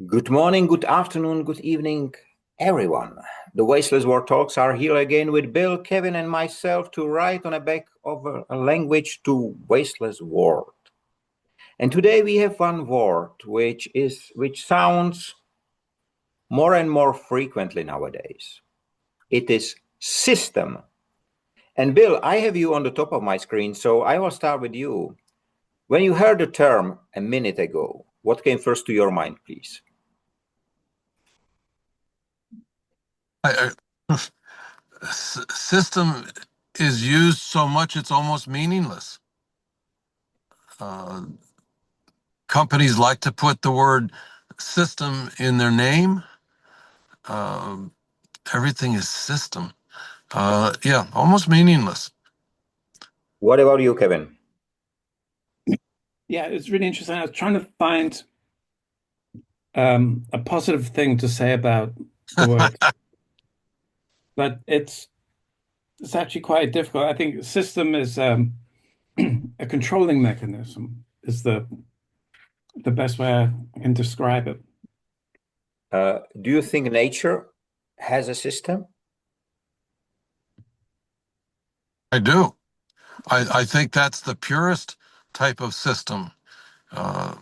Good morning, good afternoon, good evening, everyone. The Wasteless World Talks are here again with Bill, Kevin, and myself to write on a back of a language to Wasteless World. And today we have one word which sounds more and more frequently nowadays. It is system. And Bill, I have you on the top of my screen, so I will start with you. When you heard the term a minute ago, what came first to your mind, please? System is used so much it's almost meaningless. Companies like to put the word system in their name. Everything is system. Yeah, almost meaningless. What about you, Kevin? Yeah, it's really interesting. I was trying to find a positive thing to say about the word, but it's actually quite difficult. I think system is a controlling mechanism is the best way I can describe it. Do you think nature has a system? I do. I think that's the purest type of system. Uh,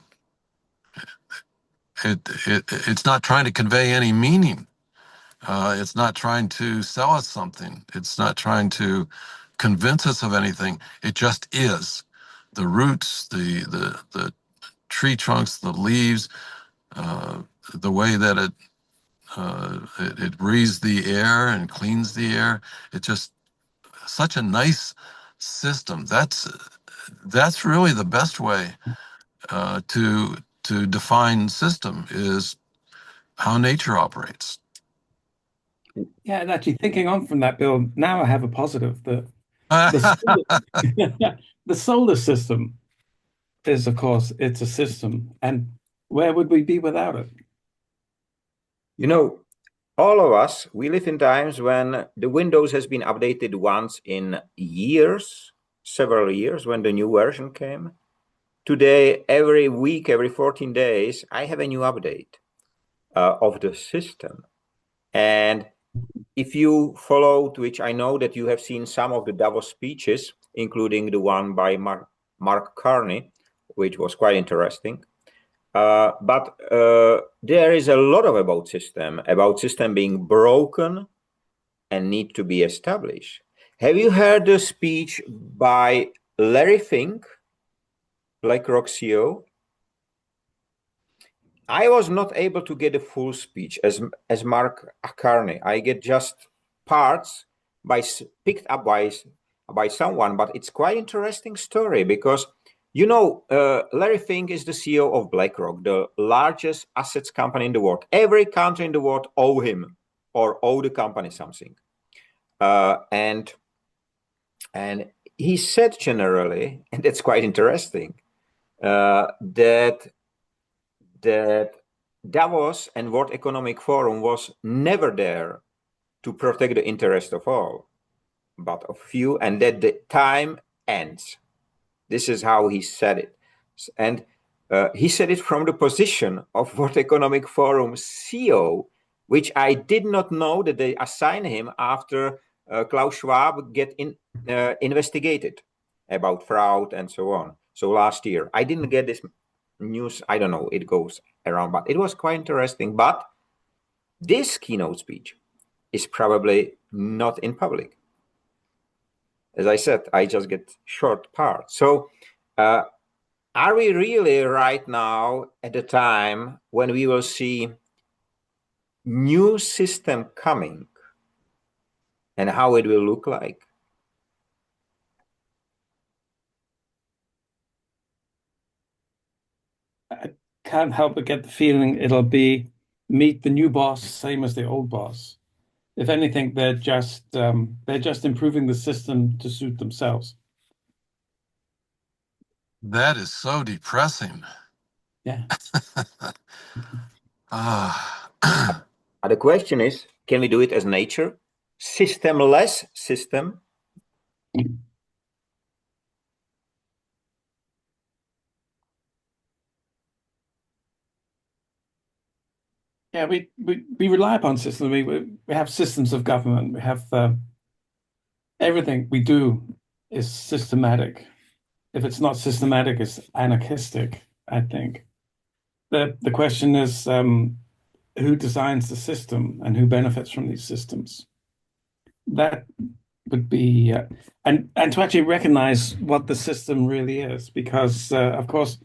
it's not trying to convey any meaning. It's not trying to sell us something. It's not trying to convince us of anything. It just is. The roots, the tree trunks, the leaves, the way that it breathes the air and cleans the air. It's just such a nice system. That's really the best way to define system is how nature operates. Yeah, and actually thinking on from that, Bill, now I have a positive. The solar, the solar system is, of course, it's a system, and where would we be without it? You know, all of us, we live in times when the Windows has been updated once in years, several years, when the new version came. Today, every week, every 14 days, I have a new update of the system. And if you followed, which I know that you have seen some of the Davos speeches, including the one by Mark Carney, which was quite interesting. But there is a lot of about system being broken and need to be established. Have you heard the speech by Larry Fink, BlackRock CEO? I was not able to get a full speech as Mark Carney. I get just parts picked up by someone, but it's quite interesting story because Larry Fink is the CEO of BlackRock, the largest assets company in the world. Every country in the world owe him or owe the company something, and he said generally, and that's quite interesting, that Davos and World Economic Forum was never there to protect the interest of all, but of few, and that the time ends. This is how he said it. And he said it from the position of World Economic Forum CEO, which I did not know that they assigned him after Klaus Schwab get investigated about fraud and so on. So last year, I didn't get this news. I don't know, it goes around, but it was quite interesting. But this keynote speech is probably not in public. As I said, I just get short parts. So are we really right now at the time when we will see new system coming and how it will look like? I can't help but get the feeling it'll be meet the new boss, same as the old boss. If anything, they're just improving the system to suit themselves. That is so depressing. Yeah. The question is, can we do it as nature? Systemless system? Yeah, we rely upon systems. We have systems of government. We have everything we do is systematic. If it's not systematic, it's anarchistic, I think. The question is who designs the system and who benefits from these systems. That would be and to actually recognize what the system really is, because of course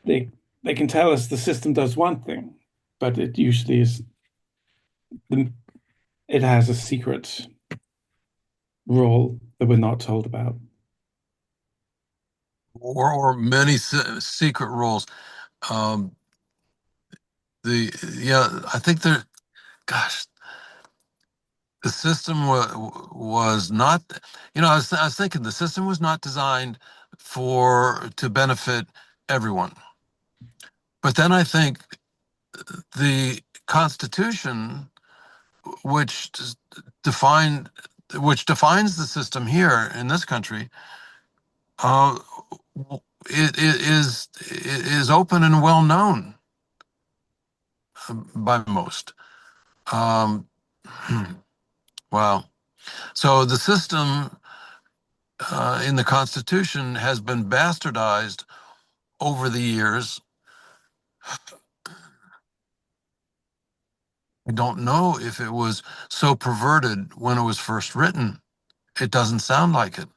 they can tell us the system does one thing, but it usually is it has a secret role that we're not told about. Or many secret rules. Um, I think there. Gosh, the system was not. I was thinking the system was not designed to benefit everyone. But then I think the Constitution, which defined which defines the system here in this country, uh, it is open and well known by most. Um, wow. So the system in the Constitution has been bastardized over the years. I don't know if it was so perverted when it was first written. It doesn't sound like it.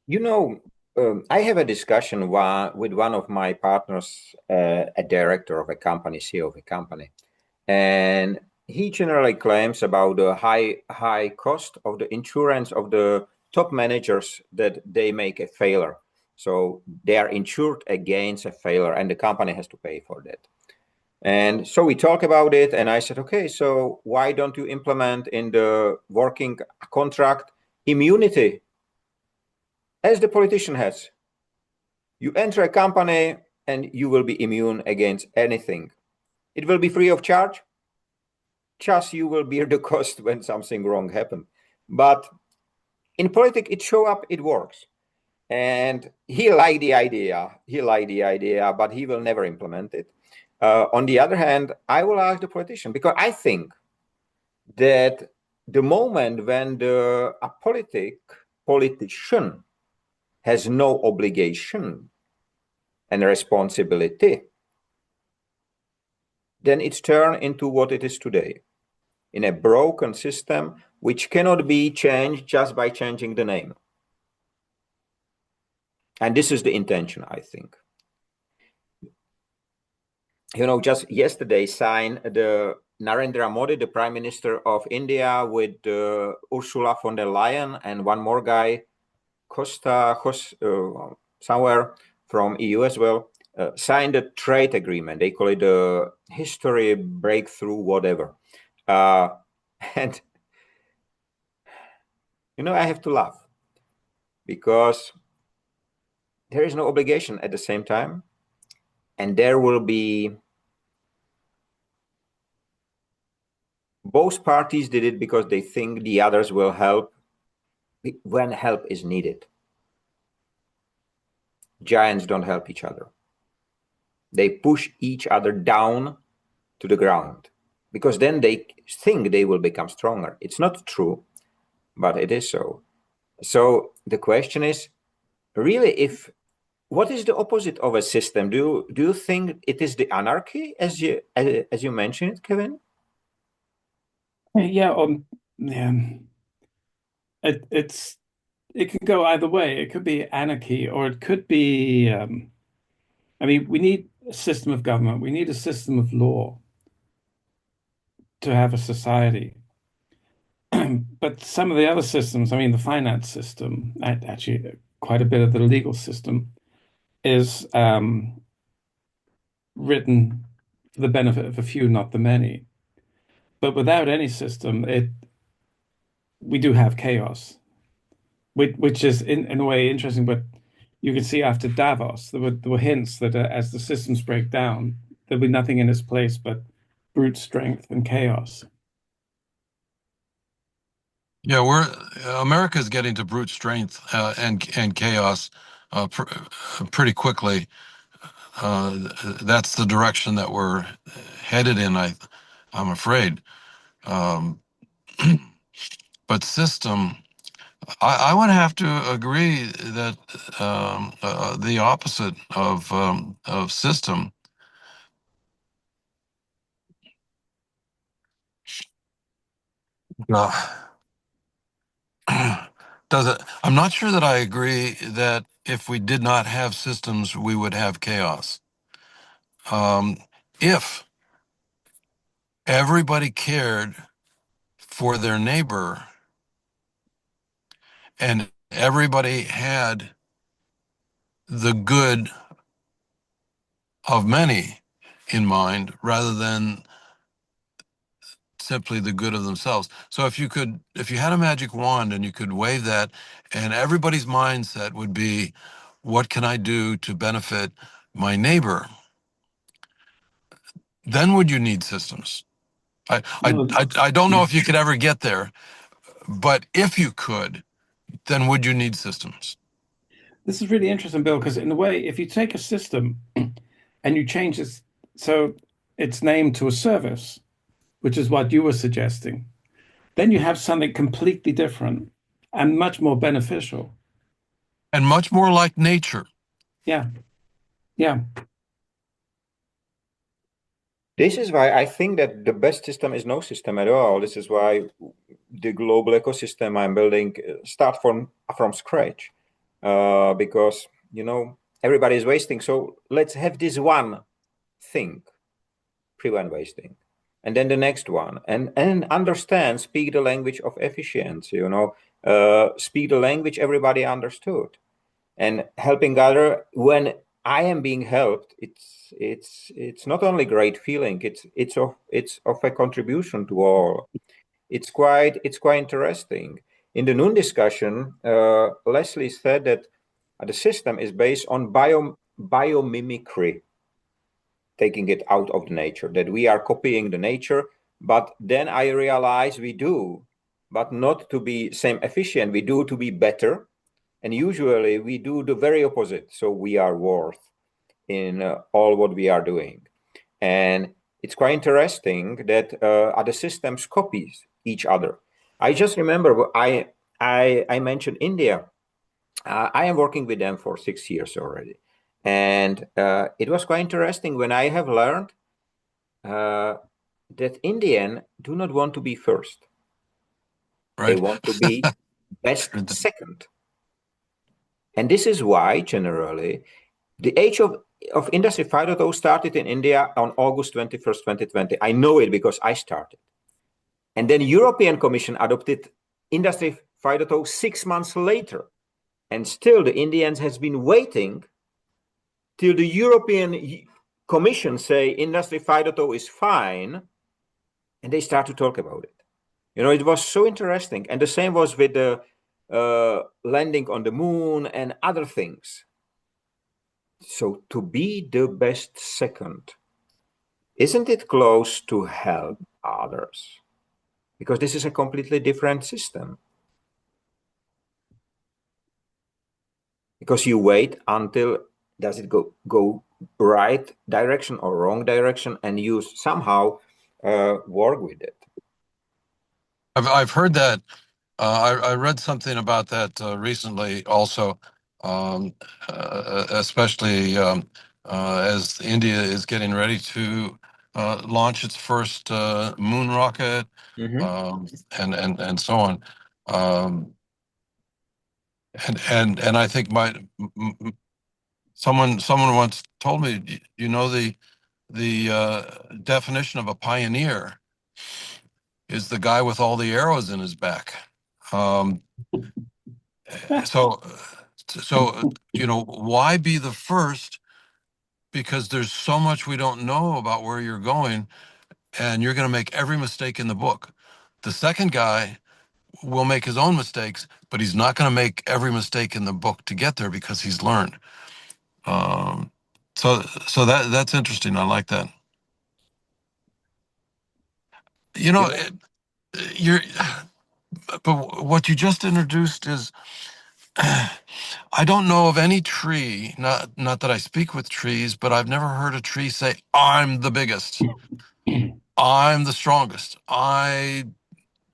You know, I have a discussion with one of my partners, a director of a company, CEO of a company, and he generally claims about the high cost of the insurance of the top managers that they make a failure. So they are insured against a failure, and the company has to pay for that. And so we talk about it, and I said, okay, so why don't you implement in the working contract immunity as the politician has? You enter a company and you will be immune against anything. It will be free of charge. Just you will bear the cost when something wrong happened. But in politics, it show up, it works. And he liked the idea, but he will never implement it. On the other hand, I will ask the politician, because I think that the moment when a politician has no obligation and responsibility, then it's turned into what it is today, in a broken system which cannot be changed just by changing the name. And this is the intention, I think. Just yesterday signed the Narendra Modi, the Prime Minister of India, with Ursula von der Leyen and one more guy, somewhere from EU as well, signed a trade agreement. They call it a history breakthrough, whatever. And, I have to laugh because there is no obligation at the same time. And there will be, both parties did it because they think the others will help when help is needed. Giants don't help each other. They push each other down to the ground because then they think they will become stronger. It's not true, but it is so. So the question is, really, what is the opposite of a system? Do you think it is the anarchy, as you mentioned, Kevin? Yeah, yeah. It can go either way. It could be anarchy, or it could be. We need a system of government. We need a system of law to have a society. But some of the other systems, the finance system, actually, quite a bit of the legal system is written for the benefit of a few, not the many. But without any system, we do have chaos, which is in a way interesting. But you can see after Davos, there were hints that as the systems break down, there'll be nothing in its place but brute strength and chaos. Yeah, America is getting to brute strength and chaos pretty quickly. that's the direction that we're headed in, I'm afraid. Um, but system, I would have to agree that the opposite of system. Uh, does it? I'm not sure that I agree that if we did not have systems, we would have chaos. If everybody cared for their neighbor and everybody had the good of many in mind rather than simply the good of themselves. So if you had a magic wand and you could wave that, and everybody's mindset would be, what can I do to benefit my neighbor? Then would you need systems? No, I don't know if you could ever get there, but if you could, then would you need systems? this is really interesting, Bill, because in a way, if you take a system and you change it so it's named to a service, which is what you were suggesting, then you have something completely different and much more beneficial. And much more like nature. Yeah, yeah. This is why I think that the best system is no system at all. This is why the global ecosystem I'm building start from scratch, because everybody is wasting. So let's have this one thing, prevent wasting, and then the next one, and understand, speak the language of efficiency. Speak the language everybody understood, and helping other when I am being helped. It's not only great feeling. It's of a contribution to all. It's quite interesting. In the noon discussion, Leslie said that the system is based on biomimicry, taking it out of the nature, that we are copying the nature. But then I realize we do, but not to be same efficient. We do to be better, and usually we do the very opposite. So we are worse in all what we are doing. And it's quite interesting that other systems copies each other. I just remember I mentioned India. I am working with them for 6 years already. And it was quite interesting when I have learned uh, that Indian do not want to be first. They Right? want to be best second. And this is why, generally, the age of Industry 5.0 started in India on August 21st, 2020. I know it because I started. And then European Commission adopted Industry 5.0 6 months later. And still the Indians has been waiting till the European Commission say Industry 5.0 is fine, and they start to talk about it. It was so interesting. And the same was with the landing on the moon and other things. So to be the best second, isn't it close to help others? Because this is a completely different system. Because you wait until does it go right direction or wrong direction, and you somehow work with it. I've heard that. I read something about that recently also, um, especially as India is getting ready to launch its first moon rocket, and so on. Um, and I think someone once told me, the definition of a pioneer is the guy with all the arrows in his back. Um, so, why be the first? Because there's so much we don't know about where you're going, and you're going to make every mistake in the book. The second guy will make his own mistakes, but he's not going to make every mistake in the book to get there because he's learned. Um, so that's interesting. I like that. You You know, know, you're, but what you just introduced is I don't know of any tree, not that I speak with trees, but I've never heard a tree say, I'm the biggest, I'm the strongest,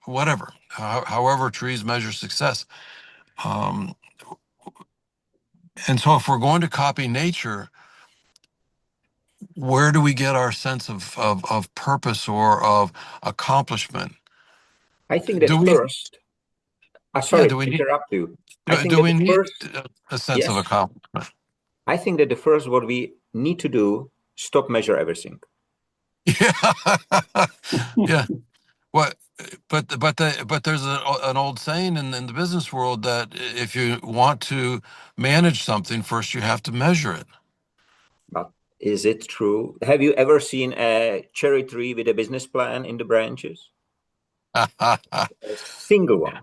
whatever, however trees measure success. Um, and so if we're going to copy nature, where do we get our sense of purpose or of accomplishment? I think that Do we, first, yeah, sorry do to we need, interrupt you. I think do that we the need first, a sense of yes, accomplishment? I think that the first what we need to do, stop measure everything. Yeah. Yeah. What, but there's an old saying in the business world that if you want to manage something, first you have to measure it. But is it true? Have you ever seen a cherry tree with a business plan in the branches? A single one.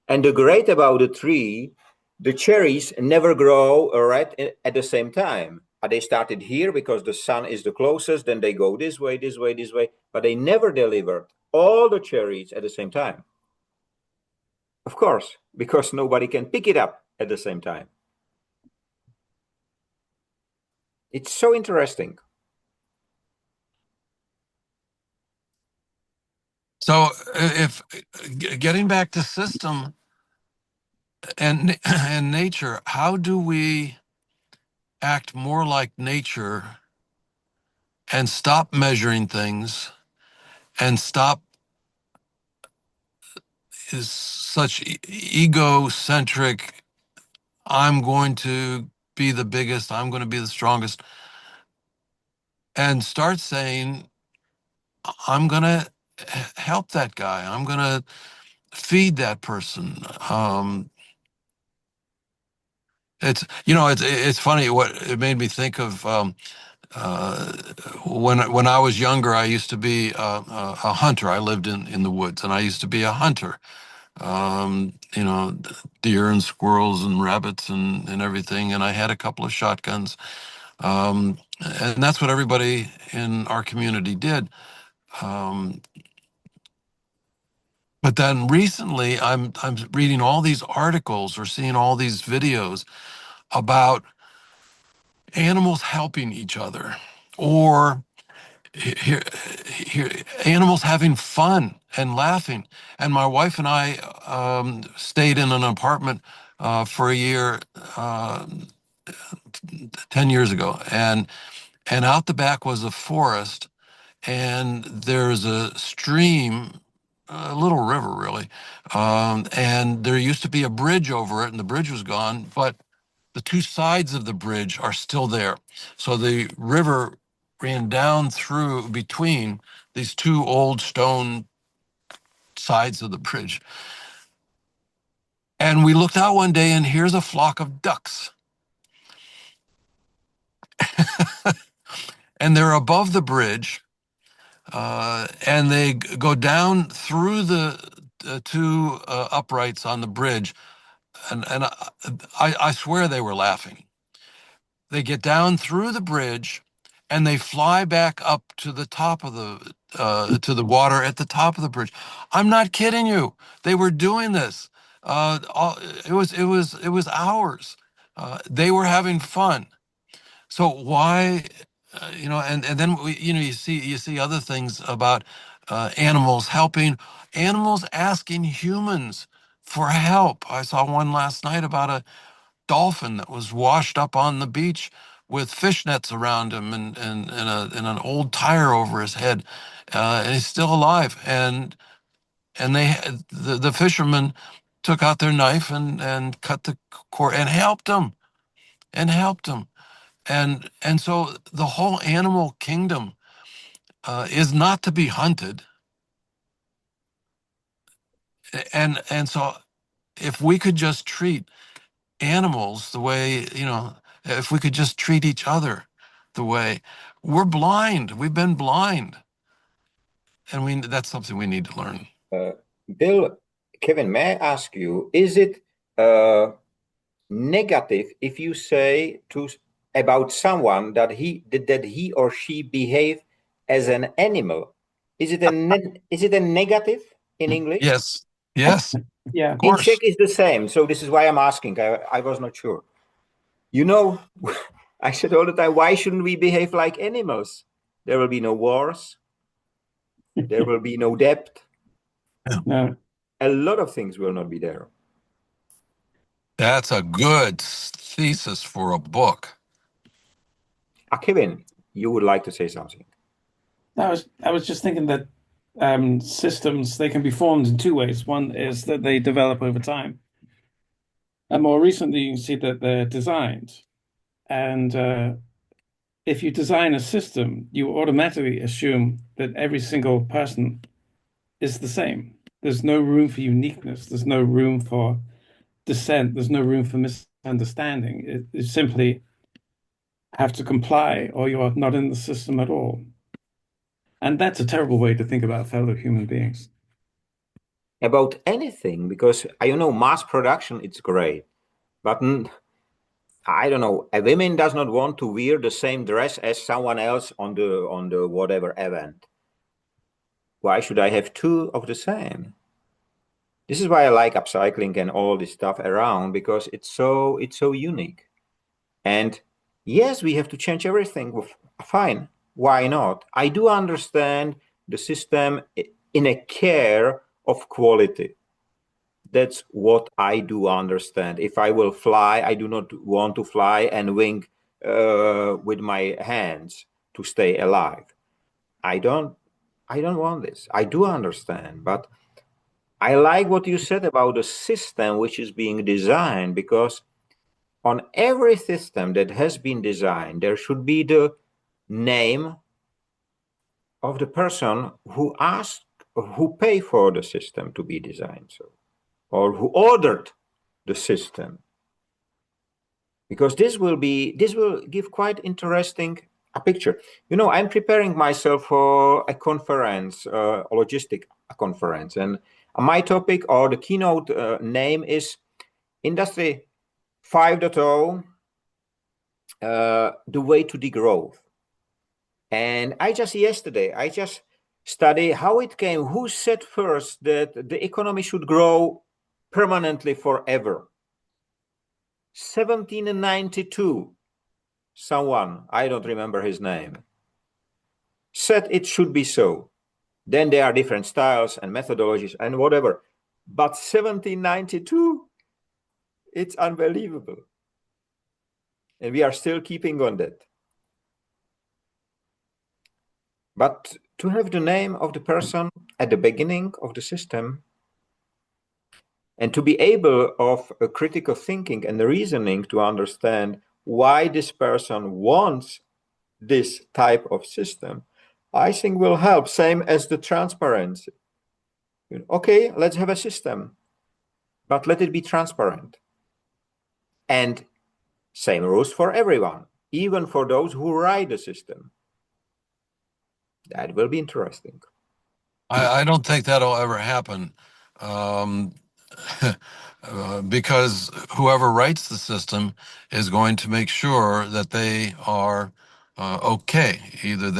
And the great about the tree, the cherries never grow right at the same time. They started here because the sun is the closest, then they go this way, this way, this way, but they never delivered all the cherries at the same time. Of course, because nobody can pick it up at the same time. It's so interesting. So if getting back to system and nature, how do we act more like nature and stop measuring things and stop is such egocentric, I'm going to be the biggest, I'm going to be the strongest, and start saying, I'm going to help that guy, I'm going to feed that person. It's funny what it made me think of. Uh, when I was younger, I used to be a hunter. I lived in the woods, and I used to be a hunter. Deer and squirrels and rabbits and everything. And I had a couple of shotguns. And that's what everybody in our community did. Um, but then recently, I'm reading all these articles or seeing all these videos about animals helping each other, or here, animals having fun and laughing. And my wife and I stayed in an apartment for a year, 10 years ago, and out the back was a forest, and there's a stream, a little river really, and there used to be a bridge over it, and the bridge was gone, but the two sides of the bridge are still there. So the river ran down through between these two old stone sides of the bridge. And we looked out one day, and here's a flock of ducks. And they're above the bridge, and they go down through the two uprights on the bridge. And I swear they were laughing. They get down through the bridge, and they fly back up to the top of the water at the top of the bridge. I'm not kidding you. They were doing this. It was hours. They were having fun. So why, and then you see other things about animals helping, animals asking humans for help. I saw one last night about a dolphin that was washed up on the beach with fishnets around him and an old tire over his head, and he's still alive. And the fishermen took out their knife and cut the cord and helped him and helped him. And so the whole animal kingdom is not to be hunted. And so if we could just treat animals the way, if we could just treat each other the way, we're blind. We've been blind. And that's something we need to learn. Bill, Kevin, may I ask you, is it negative if you say about someone that he or she behave as an animal? Is it a negative in English? Yes. Yes, Yeah. of In Czech course. is the same. So this is why I'm asking. I was not sure. You know, I said all the time, why shouldn't we behave like animals? There will be no wars. There will be no debt. No. A lot of things will not be there. That's a good thesis for a book. Kevin, you would like to say something? I was just thinking that systems they can be formed in two ways. One is that they develop over time, and more recently you can see that they're designed. And if you design a system, you automatically assume that every single person is the same. There's no room for uniqueness. There's no room for dissent. There's no room for misunderstanding. You simply have to comply, or you are not in the system at all. And that's a terrible way to think about fellow human beings. About anything, because I know mass production, it's great. But I don't know, a woman does not want to wear the same dress as someone else on the whatever event. Why should I have two of the same? This is why I like upcycling and all this stuff around, because it's so unique. And yes, we have to change everything. Well, fine. Why not? I do understand the system in a care of quality. That's what I do understand. If I will fly, I do not want to fly and wing with my hands to stay alive. I don't. I don't want this. I do understand, but I like what you said about the system which is being designed, because on every system that has been designed, there should be the name of the person who asked, who paid for the system to be designed, so, or who ordered the system. Because this will give quite interesting a picture. I'm preparing myself for a conference, a logistic conference, and my topic or the keynote name is Industry 5.0, the way to degrowth. And I just studied how it came, who said first that the economy should grow permanently forever. 1792, someone, I don't remember his name, said it should be so. Then there are different styles and methodologies and whatever. But 1792, it's unbelievable. And we are still keeping on that. But to have the name of the person at the beginning of the system, and to be able of a critical thinking and reasoning to understand why this person wants this type of system, I think will help. Same as the transparency. Okay, let's have a system, but let it be transparent. And same rules for everyone, even for those who write the system. That will be interesting. I don't think that'll ever happen, um, because whoever writes the system is going to make sure that they are okay. Either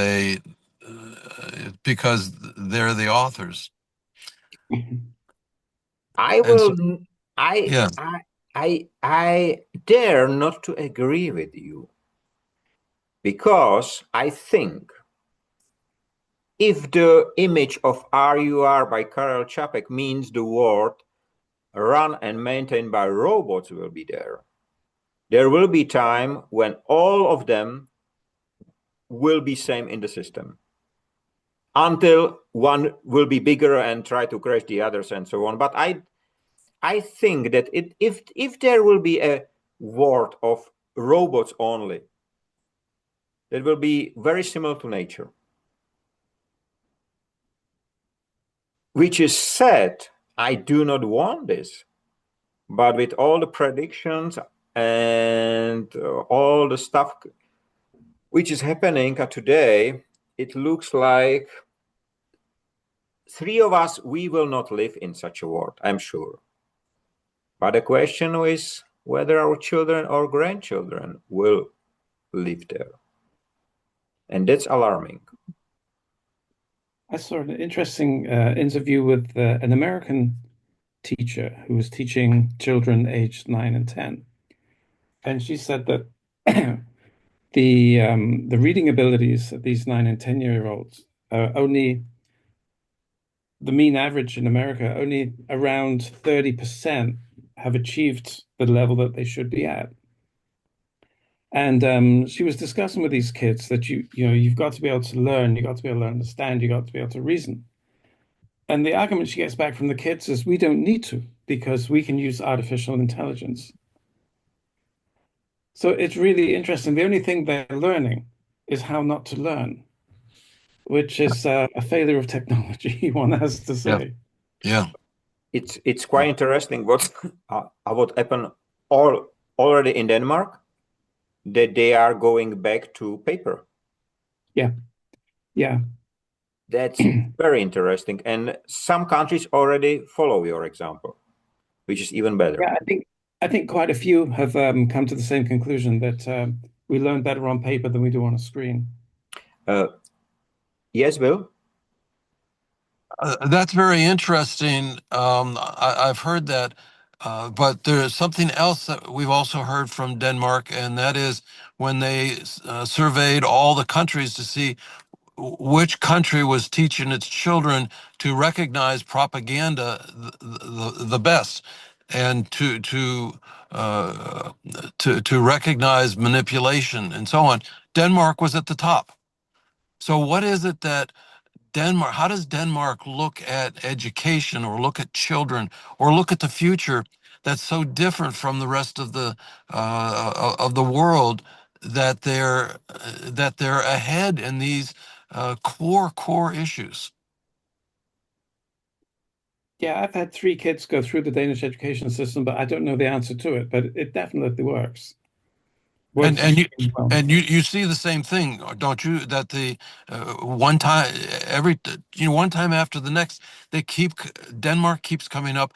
because they're the authors. I And will so, I yeah, I dare not to agree with you, because I think if the image of RUR by Karel Čapek means the world run and maintained by robots will be there will be time when all of them will be same in the system, until one will be bigger and try to crash the others and so on. But I think that if there will be a world of robots only, that will be very similar to nature, which is sad. I do not want this. But with all the predictions and all the stuff which is happening today, it looks like three of us, we will not live in such a world, I'm sure. But the question is whether our children or grandchildren will live there. And that's alarming. I saw an interesting interview with an American teacher who was teaching children aged 9 and 10. And she said that the reading abilities of these 9 and 10-year-olds are only the mean average in America, only around 30% have achieved the level that they should be at. And she was discussing with these kids that you've got to be able to learn, you've got to be able to understand, you've got to be able to reason. And the argument she gets back from the kids is we don't need to because we can use artificial intelligence. So it's really interesting. The only thing they're learning is how not to learn, which is a failure of technology, one has to Yeah. say. Yeah. It's quite interesting what happened already in Denmark, that they are going back to paper. Yeah. Yeah. That's very interesting. And some countries already follow your example, which is even better. Yeah, I think quite a few have come to the same conclusion that we learn better on paper than we do on a screen. Yes, Bill? That's very interesting. I've heard that, but there's something else that we've also heard from Denmark, and that is when they surveyed all the countries to see which country was teaching its children to recognize propaganda the best, and to recognize manipulation and so on. Denmark was at the top. So what is it that Denmark, how does Denmark look at education or look at children or look at the future that's so different from the rest of the world, that they're ahead in these core issues? Yeah, I've had 3 kids go through the Danish education system, but I don't know the answer to it, but it definitely works. And Works extremely well. you see the same thing, don't you? That the one time one time after the next, Denmark keeps coming up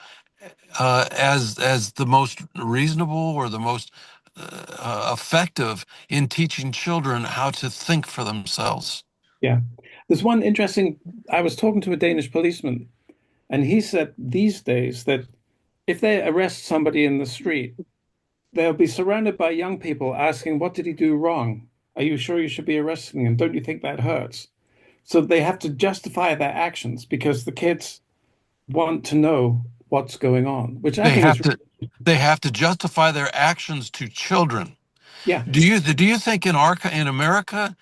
as the most reasonable or the most effective in teaching children how to think for themselves. Yeah. There's one interesting, I was talking to a Danish policeman, and he said these days that if they arrest somebody in the street, they'll be surrounded by young people asking, what did he do wrong? Are you sure you should be arresting him? Don't you think that hurts? So they have to justify their actions because the kids want to know what's going on, which I They think have is, to justify their actions to children. yeah, Do you think in America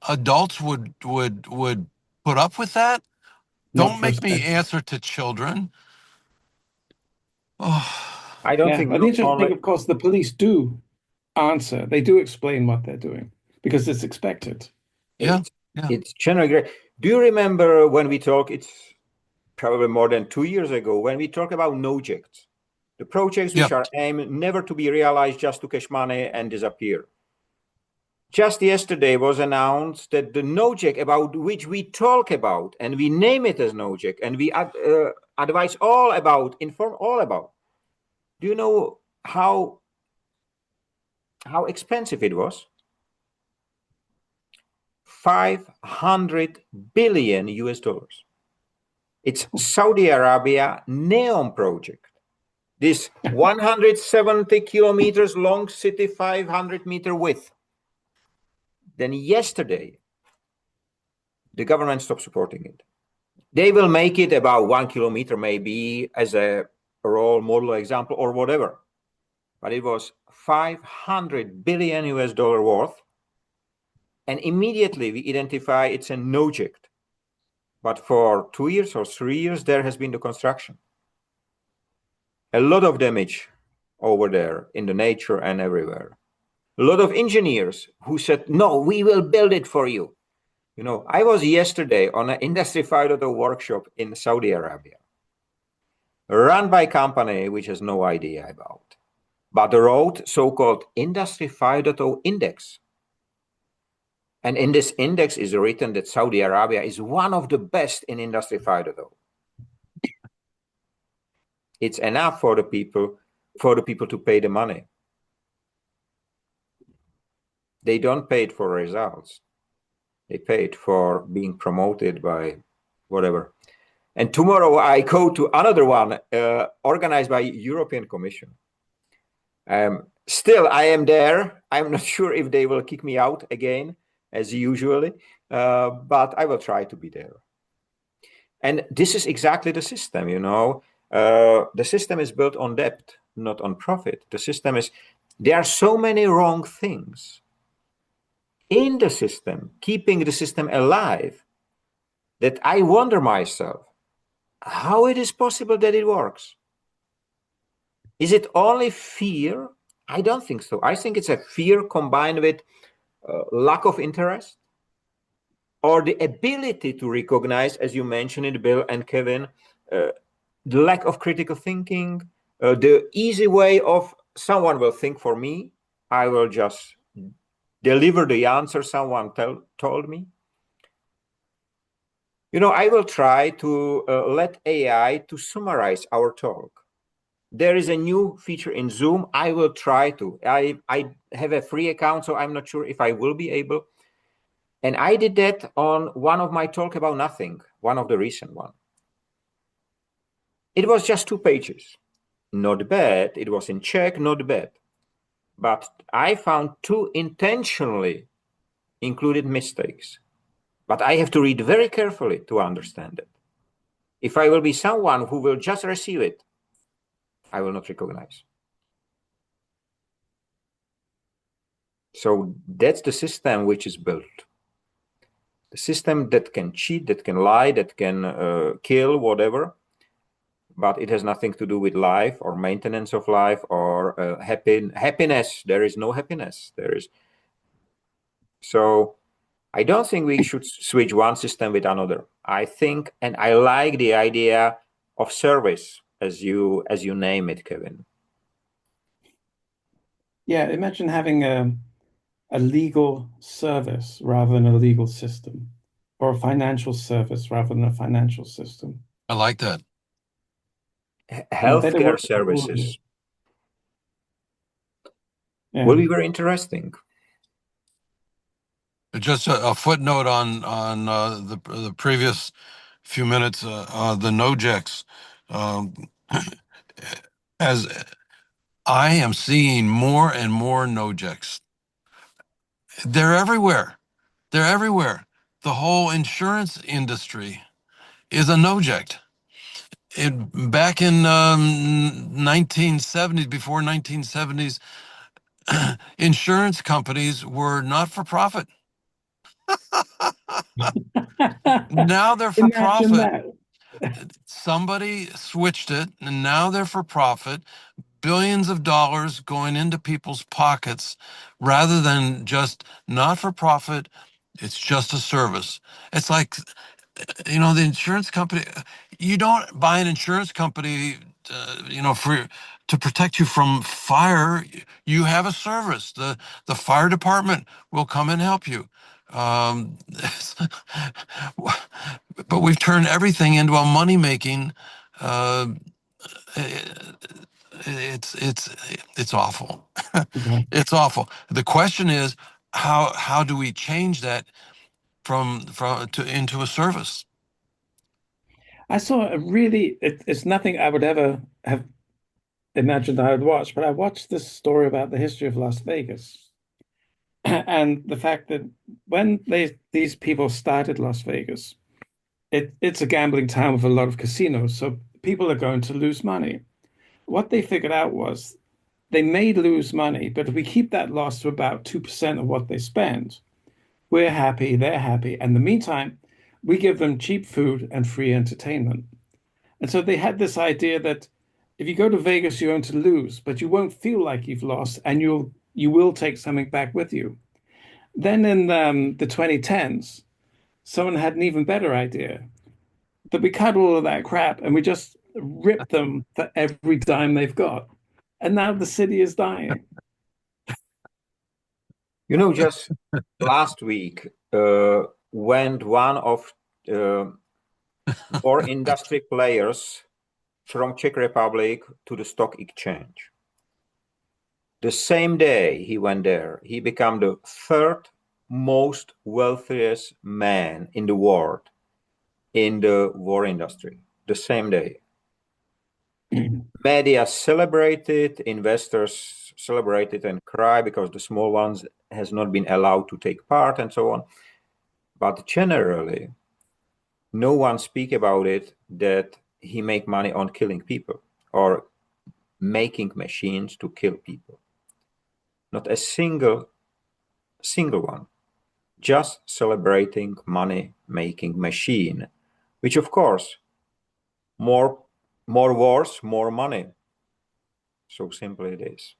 adults would put up with that? not Don't for a make me second. answer to children. Oh, I don't Yeah. think But the not interesting only. thing, of course, the police do answer. They do explain what they're doing because it's expected. yeah, It's, yeah, it's generally great. Do you remember when we talked, it's probably more than 2 years ago, when we talked about projects, the projects yeah. which are aimed never to be realized, just to cash money and disappear? Just yesterday was announced that the project about which we talk about, and we name it as project, and we advise all about, inform all about. Do you know how expensive it was? 500 billion US dollars. It's Saudi Arabia NEOM project. This 170 kilometers long city, 500-meter width. Then yesterday, the government stopped supporting it. They will make it about 1 kilometer maybe as a role model example or whatever. But it was 500 billion US dollar worth. And immediately we identify it's a project. But for 2 years or 3 years, there has been the construction. A lot of damage over there in the nature and everywhere. A lot of engineers who said, no, we will build it for you. You know, I was yesterday on an Industry 5.0 workshop in Saudi Arabia, run by a company which has no idea about, but wrote so-called Industry 5.0 index. And in this index is written that Saudi Arabia is one of the best in Industry 5.0. It's enough for the people to pay the money. They don't pay it for results. They pay it for being promoted by whatever. And tomorrow I go to another one organized by European Commission. Still, I am there. I'm not sure if they will kick me out again, as usually, but I will try to be there. And this is exactly the system, you know. The system is built on debt, not on profit. The system is, there are so many wrong things in the system, keeping the system alive, that I wonder myself, how it is possible that it works. Is it only fear? I don't think so. I think it's a fear combined with lack of interest, or the ability to recognize, as you mentioned it, Bill and Kevin, the lack of critical thinking, the easy way of someone will think for me, I will just deliver the answer someone told me. You know, I will try to let AI to summarize our talk. There is a new feature in Zoom. I will try to. I have a free account, so I'm not sure if I will be able. And I did that on one of my talk about nothing, one of the recent one. It was just 2 pages. Not bad. It was in Czech, not bad. But I found 2 intentionally included mistakes. But I have to read very carefully to understand it. If I will be someone who will just receive it, I will not recognize. So that's the system which is built. The system that can cheat, that can lie, that can kill, whatever, but it has nothing to do with life or maintenance of life or happiness. There is no happiness. There is. So I don't think we should switch one system with another. I think, and I like the idea of service, as you name it, Kevin. Yeah, imagine having a legal service rather than a legal system, or a financial service rather than a financial system. I like that. Healthcare services will be very interesting. Just a footnote on the previous few minutes, the no-jecks. As I am seeing more and more no-jecks. They're everywhere. They're everywhere. The whole insurance industry is a no-ject. Back in 1970s, before 1970s, insurance companies were not for profit. Now they're for profit. Somebody switched it, and now they're for profit. Billions of dollars going into people's pockets rather than just not for profit. It's just a service. It's like, you know, the insurance company, you don't buy an insurance company, you know, to protect you from fire. You have a service. The fire department will come and help you. But we've turned everything into a money-making. It's awful. It's awful. The question is, how do we change that into a service? I saw a really, it's nothing I would ever have imagined I would watch, but I watched this story about the history of Las Vegas and the fact that when these people started Las Vegas, it's a gambling town with a lot of casinos, so people are going to lose money. What they figured out was they may lose money, but if we keep that loss to about 2% of what they spend, we're happy, they're happy. And in the meantime, we give them cheap food and free entertainment. And so they had this idea that if you go to Vegas, you're going to lose, but you won't feel like you've lost, and you will take something back with you. Then in the 2010s, someone had an even better idea, that we cut all of that crap and we just rip them for every dime they've got. And now the city is dying. You know, just last week, went one of more industry players from Czech Republic to the stock exchange. The same day he went there, he became the 3rd most wealthiest man in the world in the war industry. the same day. Media celebrated, investors celebrated and cry because the small ones has not been allowed to take part and so on. But generally, no one speak about it that he make money on killing people or making machines to kill people. Not a single one. Just celebrating money-making machine, which of course, more wars, more money. So simple it is.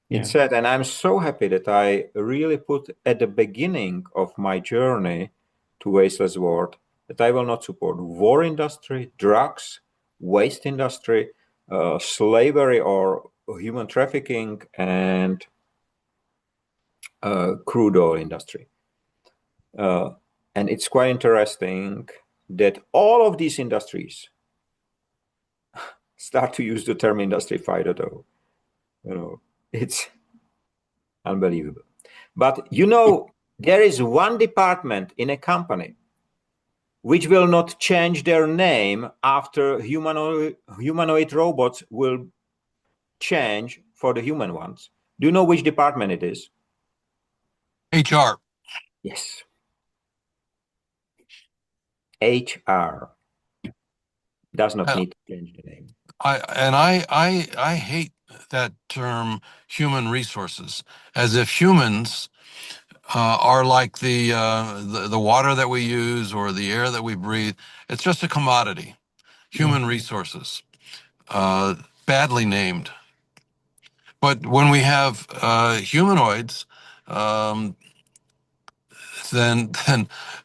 Yeah. It said, and I'm so happy that I really put at the beginning of my journey to Wasteless World that I will not support war industry, drugs, waste industry, slavery or human trafficking, and crude oil industry. And it's quite interesting that all of these industries start to use the term Industry 5.0. You know, it's unbelievable. But you know, there is one department in a company which will not change their name after humanoid robots will change for the human ones. Do you know which department it is? HR. Yes. HR does not need to change the name. I hate that term human resources, as if humans are like the water that we use or the air that we breathe. It's just a commodity. Human resources, badly named. But when we have humanoids, then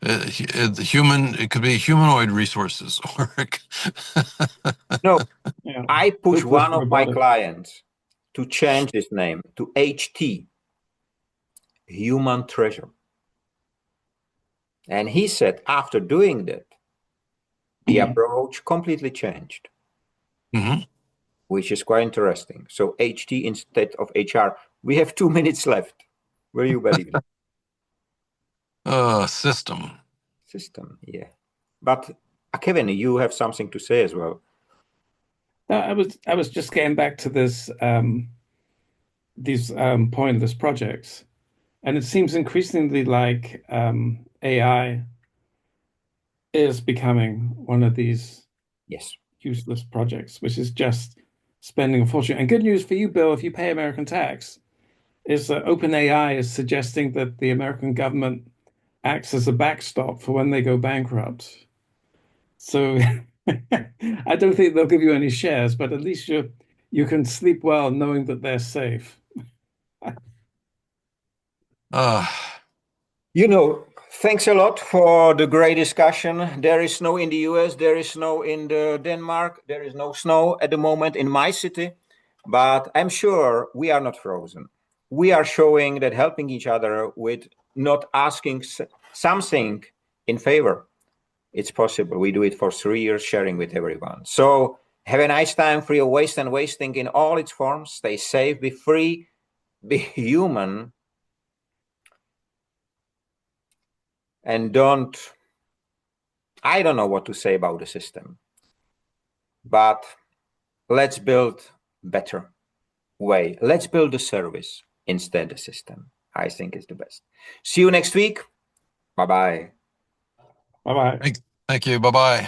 it could be humanoid resources. Or No, Yeah. I push Hopeless one of my robotic. clients to change this name to HT, Human Treasure. And he said after doing that, the approach completely changed, which is quite interesting. So HT instead of HR. We have 2 minutes left. Will you believe it? System. System, yeah. But Kevin, you have something to say as well. No, I was just getting back to this these pointless projects, and it seems increasingly like AI is becoming one of these Yes. useless projects, which is just spending a fortune. And good news for you, Bill, if you pay American tax, is that OpenAI is suggesting that the American government acts as a backstop for when they go bankrupt. So I don't think they'll give you any shares, but at least you can sleep well knowing that they're safe. You know, thanks a lot for the great discussion. There is snow in the US, there is snow in Denmark, there is no snow at the moment in my city, but I'm sure we are not frozen. We are showing that helping each other with not asking something in favor. It's possible. We do it for 3 years, sharing with everyone. So have a nice time, free of waste and wasting in all its forms. Stay safe, be free, be human. And I don't know what to say about the system, but let's build better way. Let's build a service instead of system. I think it's the best. See you next week. Bye-bye. Bye-bye. Thank you. Bye-bye.